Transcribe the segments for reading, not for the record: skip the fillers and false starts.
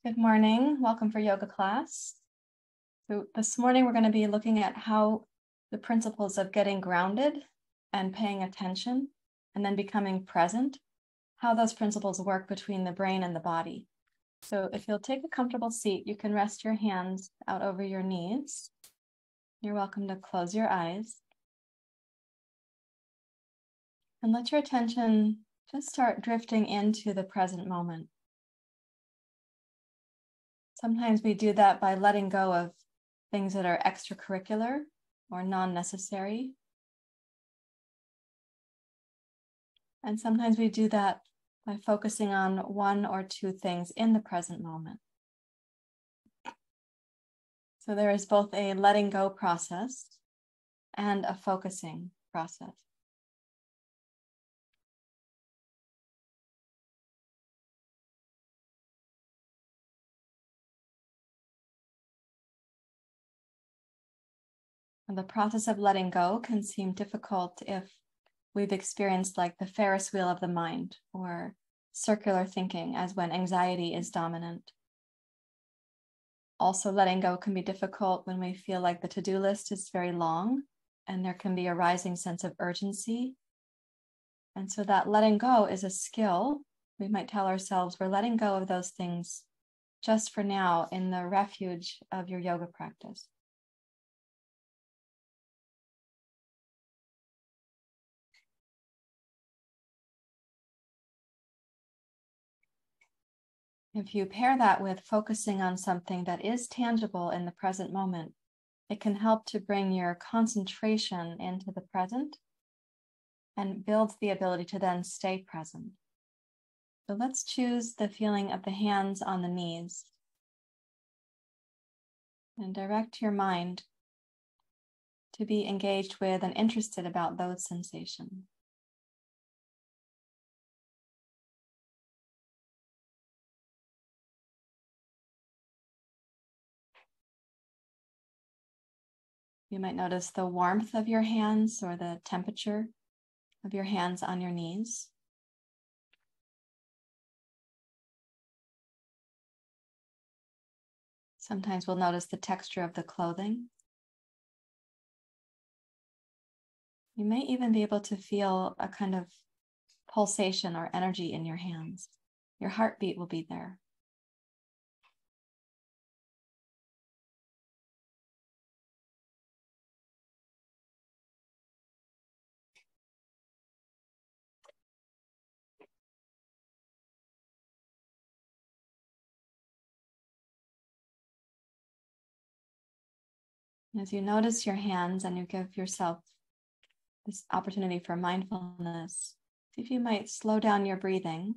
Good morning. Welcome for yoga class. So this morning we're going to be looking at how the principles of getting grounded and paying attention and then becoming present, how those principles work between the brain and the body. So if you'll take a comfortable seat, you can rest your hands out over your knees. You're welcome to close your eyes. And let your attention just start drifting into the present moment. Sometimes we do that by letting go of things that are extracurricular or non-necessary. And sometimes we do that by focusing on one or two things in the present moment. So there is both a letting go process and a focusing process. And the process of letting go can seem difficult if we've experienced like the Ferris wheel of the mind or circular thinking, as when anxiety is dominant. Also, letting go can be difficult when we feel like the to-do list is very long and there can be a rising sense of urgency. And so that letting go is a skill. We might tell ourselves we're letting go of those things just for now in the refuge of your yoga practice. If you pair that with focusing on something that is tangible in the present moment, it can help to bring your concentration into the present and builds the ability to then stay present. So let's choose the feeling of the hands on the knees and direct your mind to be engaged with and interested about those sensations. You might notice the warmth of your hands or the temperature of your hands on your knees. Sometimes we'll notice the texture of the clothing. You may even be able to feel a kind of pulsation or energy in your hands. Your heartbeat will be there. As you notice your hands and you give yourself this opportunity for mindfulness, see if you might slow down your breathing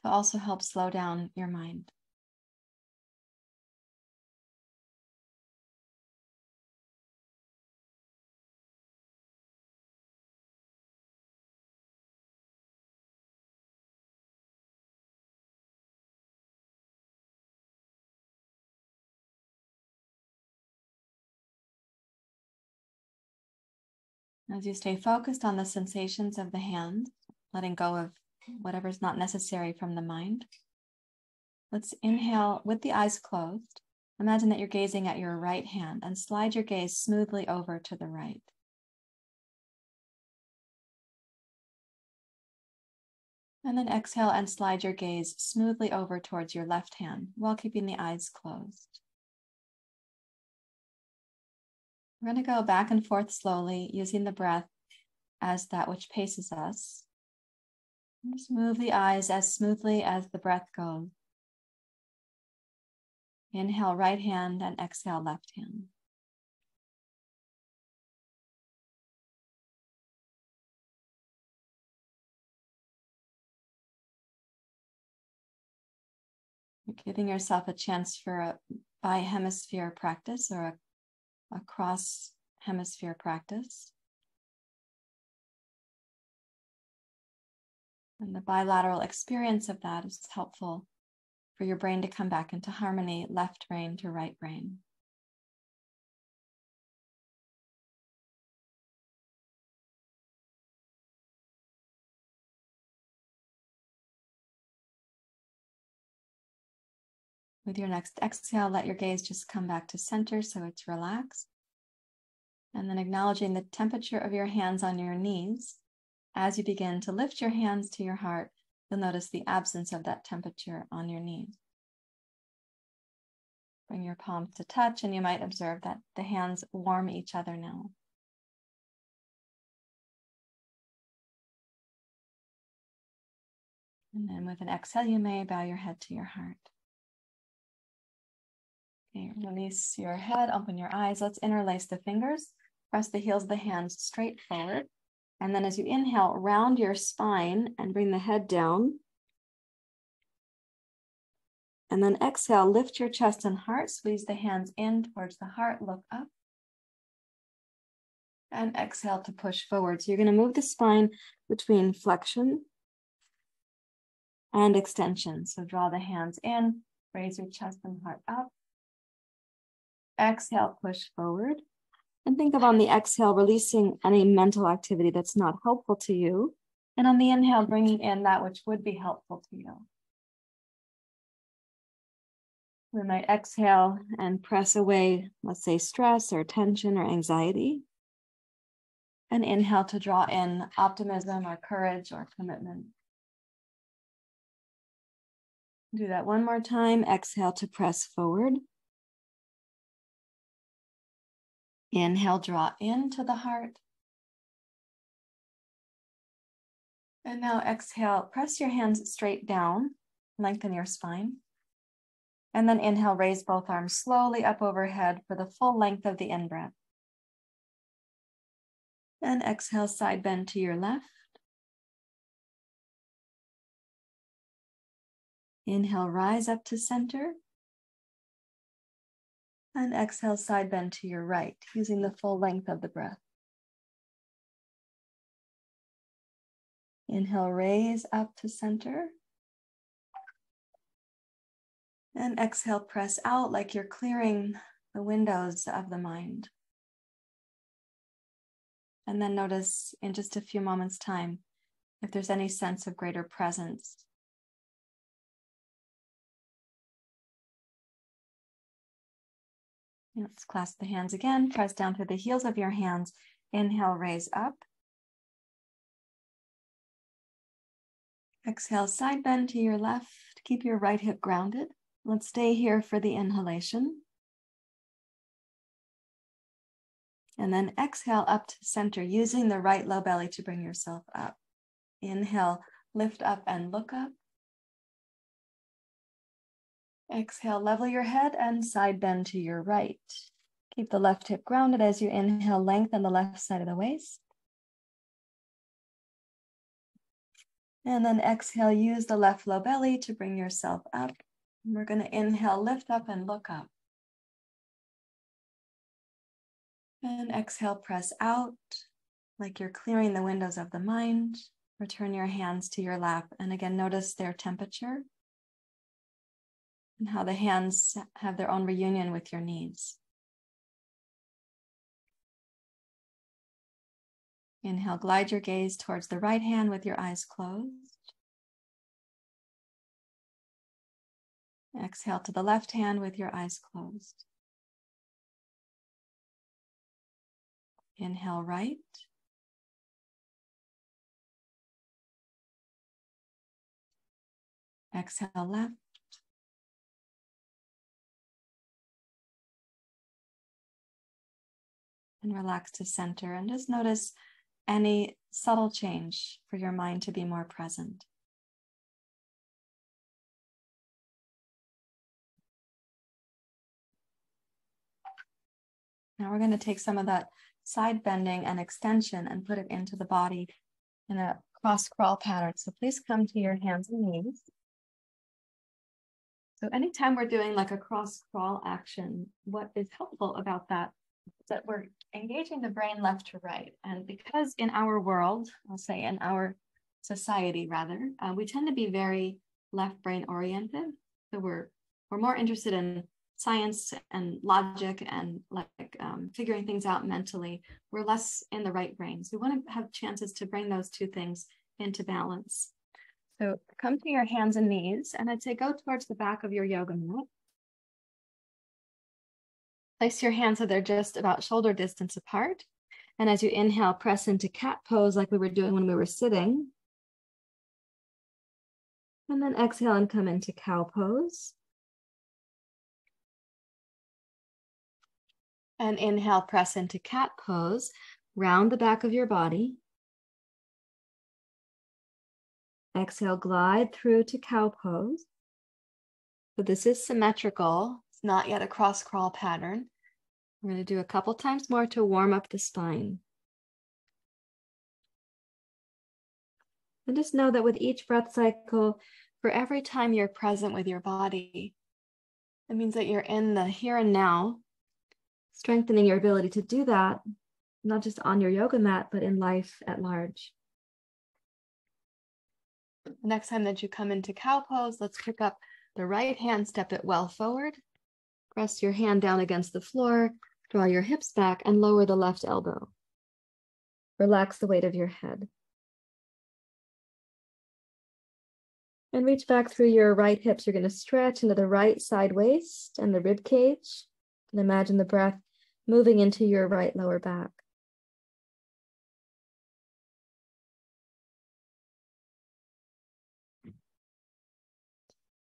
to also help slow down your mind. As you stay focused on the sensations of the hand, letting go of whatever's not necessary from the mind, let's inhale with the eyes closed. Imagine that you're gazing at your right hand and slide your gaze smoothly over to the right. And then exhale and slide your gaze smoothly over towards your left hand while keeping the eyes closed. We're going to go back and forth slowly, using the breath as that which paces us. Just move the eyes as smoothly as the breath goes. Inhale right hand and exhale left hand. You're giving yourself a chance for a bi-hemisphere practice or a cross-hemisphere practice. And the bilateral experience of that is helpful for your brain to come back into harmony, left brain to right brain. With your next exhale, let your gaze just come back to center so it's relaxed. And then acknowledging the temperature of your hands on your knees. As you begin to lift your hands to your heart, you'll notice the absence of that temperature on your knees. Bring your palms to touch, and you might observe that the hands warm each other now. And then with an exhale, you may bow your head to your heart. Okay, release your head, open your eyes. Let's interlace the fingers. Press the heels of the hands straight forward. And then as you inhale, round your spine and bring the head down. And then exhale, lift your chest and heart. Squeeze the hands in towards the heart. Look up. And exhale to push forward. So you're going to move the spine between flexion and extension. So draw the hands in, raise your chest and heart up. Exhale, push forward. And think of on the exhale, releasing any mental activity that's not helpful to you. And on the inhale, bringing in that which would be helpful to you. We might exhale and press away, let's say, stress or tension or anxiety. And inhale to draw in optimism or courage or commitment. Do that one more time. Exhale to press forward. Inhale, draw into the heart. And now exhale, press your hands straight down, lengthen your spine. And then inhale, raise both arms slowly up overhead for the full length of the in-breath. And exhale, side bend to your left. Inhale, rise up to center. And exhale, side bend to your right, using the full length of the breath. Inhale, raise up to center. And exhale, press out like you're clearing the windows of the mind. And then notice in just a few moments' time if there's any sense of greater presence. Let's clasp the hands again. Press down through the heels of your hands. Inhale, raise up. Exhale, side bend to your left. Keep your right hip grounded. Let's stay here for the inhalation. And then exhale up to center, using the right low belly to bring yourself up. Inhale, lift up and look up. Exhale, level your head and side bend to your right. Keep the left hip grounded as you inhale, lengthen the left side of the waist. And then exhale, use the left low belly to bring yourself up. And we're going to inhale, lift up and look up. And exhale, press out like you're clearing the windows of the mind. Return your hands to your lap. And again, notice their temperature and how the hands have their own reunion with your knees. Inhale, glide your gaze towards the right hand with your eyes closed. Exhale to the left hand with your eyes closed. Inhale, right. Exhale, left. And relax to center, and just notice any subtle change for your mind to be more present. Now we're going to take some of that side bending and extension and put it into the body in a cross crawl pattern. So please come to your hands and knees. So anytime we're doing like a cross crawl action, what is helpful about that is that we're engaging the brain left to right. And because in our world, I'll say in our society rather, we tend to be very left brain oriented. So we're more interested in science and logic and figuring things out mentally. We're less in the right brain. So we want to have chances to bring those two things into balance. So come to your hands and knees, and I'd say go towards the back of your yoga mat. Place your hands so they're just about shoulder distance apart. And as you inhale, press into cat pose like we were doing when we were sitting. And then exhale and come into cow pose. And inhale, press into cat pose. Round the back of your body. Exhale, glide through to cow pose. So this is symmetrical. It's not yet a cross crawl pattern. We're going to do a couple times more to warm up the spine. And just know that with each breath cycle, for every time you're present with your body, it means that you're in the here and now, strengthening your ability to do that, not just on your yoga mat, but in life at large. The next time that you come into cow pose, let's pick up the right hand, step it well forward. Press your hand down against the floor, draw your hips back, and lower the left elbow. Relax the weight of your head. And reach back through your right hips. You're going to stretch into the right side waist and the rib cage. And imagine the breath moving into your right lower back.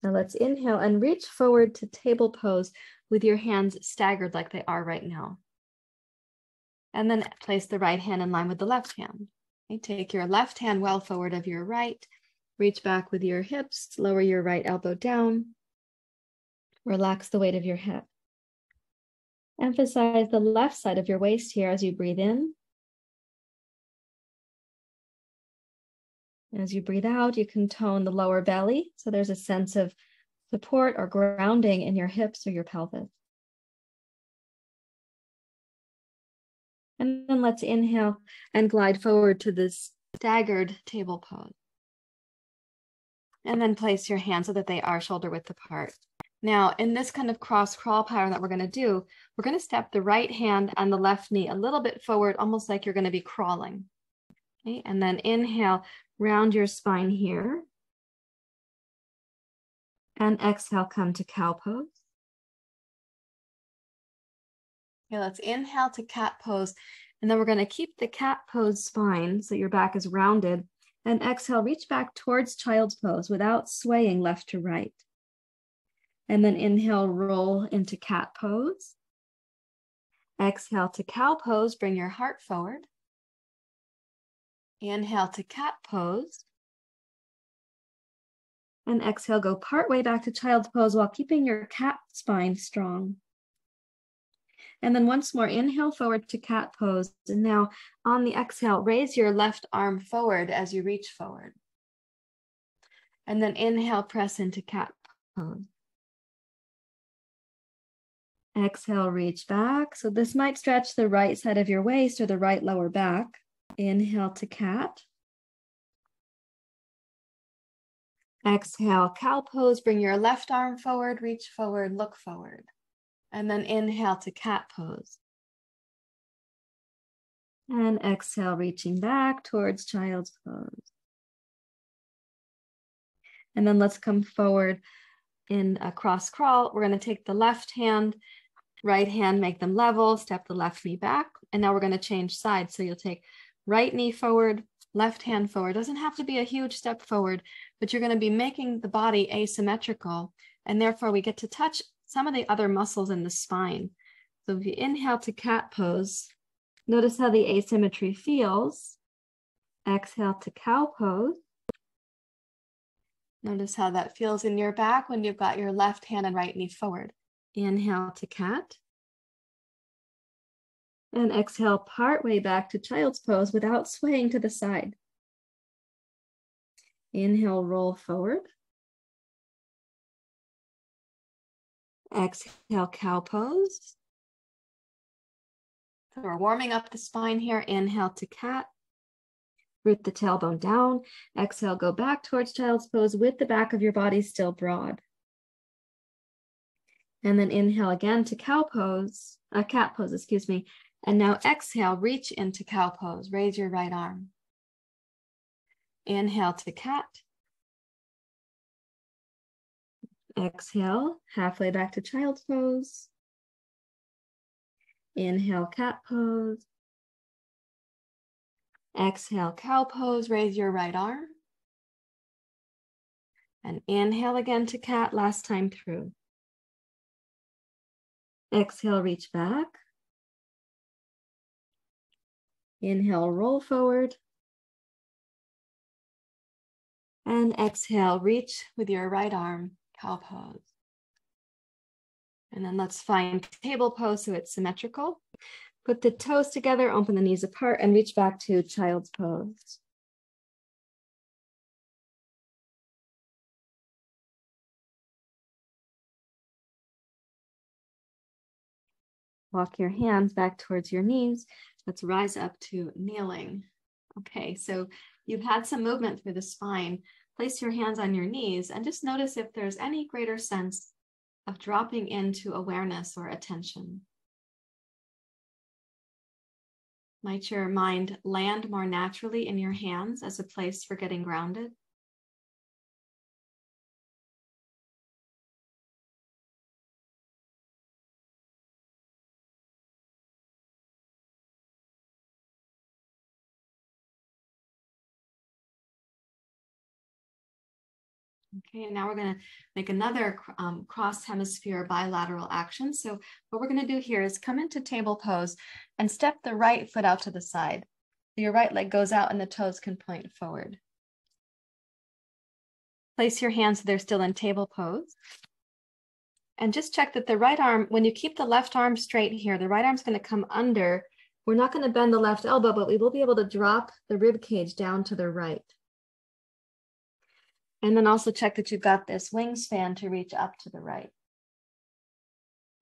Now let's inhale and reach forward to table pose with your hands staggered like they are right now. And then place the right hand in line with the left hand. Okay, take your left hand well forward of your right. Reach back with your hips, lower your right elbow down. Relax the weight of your head. Emphasize the left side of your waist here as you breathe in. As you breathe out, you can tone the lower belly, so there's a sense of support or grounding in your hips or your pelvis. And then let's inhale and glide forward to this staggered table pose. And then place your hands so that they are shoulder width apart. Now, in this kind of cross crawl pattern that we're going to do, we're going to step the right hand and the left knee a little bit forward, almost like you're going to be crawling. Okay, and then inhale, round your spine here. And exhale, come to cow pose. Okay, let's inhale to cat pose. And then we're going to keep the cat pose spine so your back is rounded. And exhale, reach back towards child's pose without swaying left to right. And then inhale, roll into cat pose. Exhale to cow pose, bring your heart forward. Inhale to cat pose. And exhale, go part way back to child's pose while keeping your cat spine strong. And then once more, inhale forward to cat pose. And now on the exhale, raise your left arm forward as you reach forward. And then inhale, press into cat pose. Exhale, reach back. So this might stretch the right side of your waist or the right lower back. Inhale to cat. Exhale, cow pose. Bring your left arm forward, reach forward, look forward. And then inhale to cat pose. And exhale, reaching back towards child's pose. And then let's come forward in a cross crawl. We're going to take the left hand, right hand, make them level, step the left knee back. And now we're going to change sides. So you'll take right knee forward, left hand forward. Doesn't have to be a huge step forward, but you're going to be making the body asymmetrical. And therefore we get to touch some of the other muscles in the spine. So if you inhale to cat pose, notice how the asymmetry feels. Exhale to cow pose. Notice how that feels in your back when you've got your left hand and right knee forward. Inhale to cat. And exhale part way back to child's pose without swaying to the side. Inhale, roll forward. Exhale, cow pose. So we're warming up the spine here. Inhale to cat. Root the tailbone down. Exhale, go back towards child's pose with the back of your body still broad. And then inhale again to cat pose, excuse me. And now exhale, reach into cow pose. Raise your right arm. Inhale to cat. Exhale, halfway back to child's pose. Inhale, cat pose. Exhale, cow pose. Raise your right arm. And inhale again to cat, last time through. Exhale, reach back. Inhale, roll forward. And exhale, reach with your right arm, cow pose. And then let's find table pose so it's symmetrical. Put the toes together, open the knees apart, and reach back to child's pose. Walk your hands back towards your knees. Let's rise up to kneeling. Okay, so you've had some movement through the spine. Place your hands on your knees and just notice if there's any greater sense of dropping into awareness or attention. Might your mind land more naturally in your hands as a place for getting grounded? Okay, and now we're going to make another cross-hemisphere bilateral action. So what we're going to do here is come into table pose and step the right foot out to the side. So your right leg goes out and the toes can point forward. Place your hands so they're still in table pose. And just check that the right arm, when you keep the left arm straight here, the right arm's going to come under. We're not going to bend the left elbow, but we will be able to drop the rib cage down to the right. And then also check that you've got this wingspan to reach up to the right.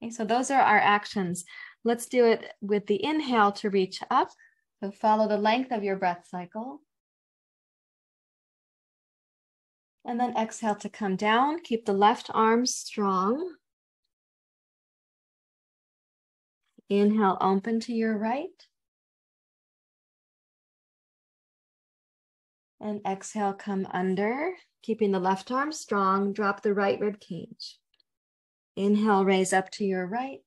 Okay, so those are our actions. Let's do it with the inhale to reach up. So follow the length of your breath cycle. And then exhale to come down. Keep the left arm strong. Inhale, open to your right. And exhale, come under. Keeping the left arm strong, drop the right rib cage. Inhale, raise up to your right.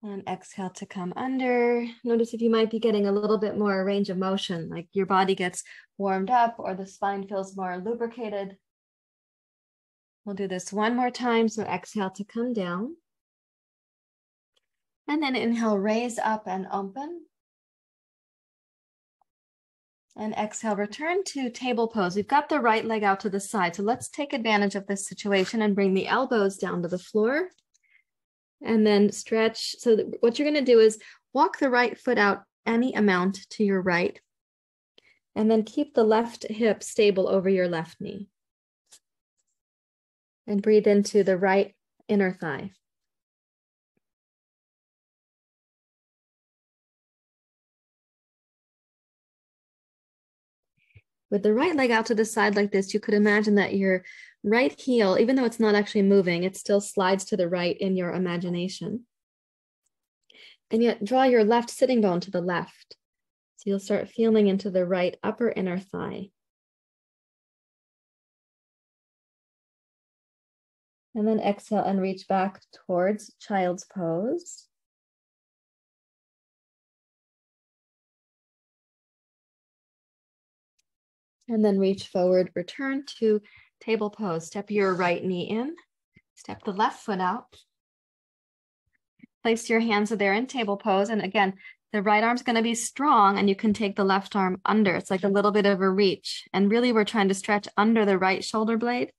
And exhale to come under. Notice if you might be getting a little bit more range of motion, like your body gets warmed up or the spine feels more lubricated. We'll do this one more time. So exhale to come down. And then inhale, raise up and open. And exhale, return to table pose. We've got the right leg out to the side. So let's take advantage of this situation and bring the elbows down to the floor. And then stretch. So what you're going to do is walk the right foot out any amount to your right. And then keep the left hip stable over your left knee. And breathe into the right inner thigh. With the right leg out to the side like this, you could imagine that your right heel, even though it's not actually moving, it still slides to the right in your imagination. And yet draw your left sitting bone to the left. So you'll start feeling into the right upper inner thigh. And then exhale and reach back towards child's pose. And then reach forward, return to table pose. Step your right knee in, step the left foot out. Place your hands so they're in table pose. And again, the right arm's going to be strong and you can take the left arm under. It's like a little bit of a reach. And really we're trying to stretch under the right shoulder blade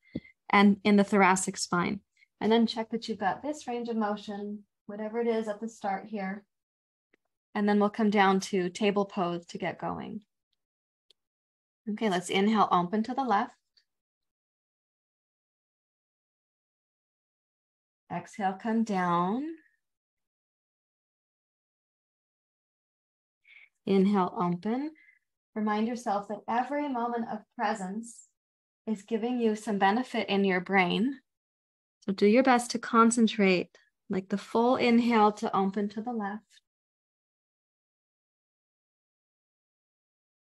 and in the thoracic spine. And then check that you've got this range of motion, whatever it is at the start here. And then we'll come down to table pose to get going. Okay, let's inhale, open to the left. Exhale, come down. Inhale, open. Remind yourself that every moment of presence is giving you some benefit in your brain. So do your best to concentrate, like the full inhale to open to the left.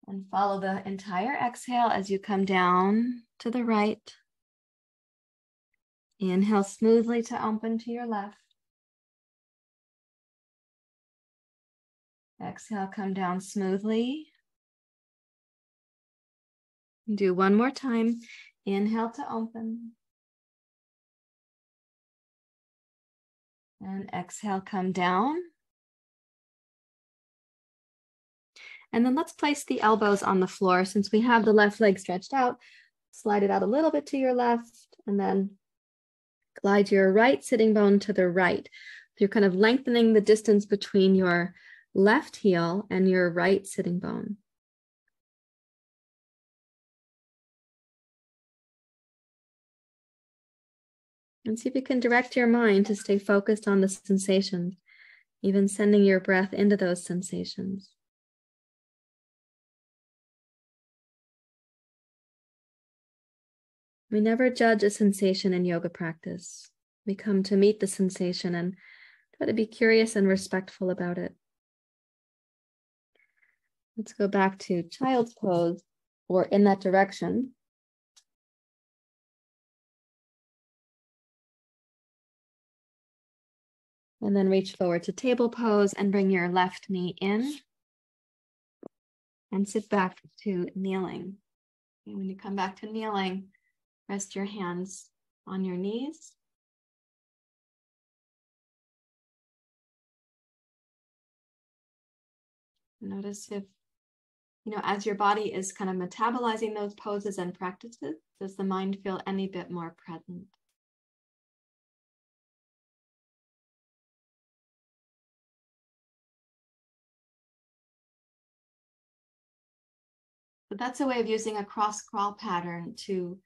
And follow the entire exhale as you come down to the right. Inhale smoothly to open to your left. Exhale, come down smoothly. Do one more time. Inhale to open. And exhale, come down. And then let's place the elbows on the floor. Since we have the left leg stretched out, slide it out a little bit to your left, and then glide your right sitting bone to the right. So you're kind of lengthening the distance between your left heel and your right sitting bone. And see if you can direct your mind to stay focused on the sensations, even sending your breath into those sensations. We never judge a sensation in yoga practice. We come to meet the sensation and try to be curious and respectful about it. Let's go back to child's pose, or in that direction. And then reach forward to table pose and bring your left knee in. And sit back to kneeling. And when you come back to kneeling, rest your hands on your knees. Notice if, as your body is kind of metabolizing those poses and practices, does the mind feel any bit more present? But that's a way of using a cross-crawl pattern to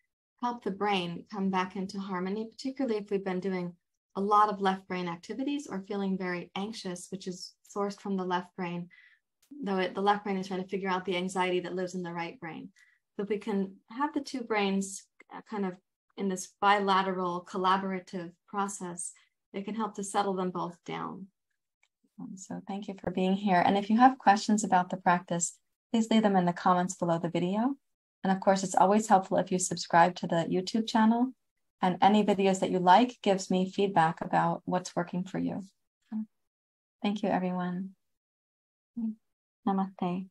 help the brain come back into harmony, particularly if we've been doing a lot of left brain activities or feeling very anxious, which is sourced from the left brain, though the left brain is trying to figure out the anxiety that lives in the right brain. So if we can have the two brains kind of in this bilateral collaborative process, it can help to settle them both down. So thank you for being here. And if you have questions about the practice, please leave them in the comments below the video. And of course, it's always helpful if you subscribe to the YouTube channel, and any videos that you like gives me feedback about what's working for you. Thank you, everyone. Namaste.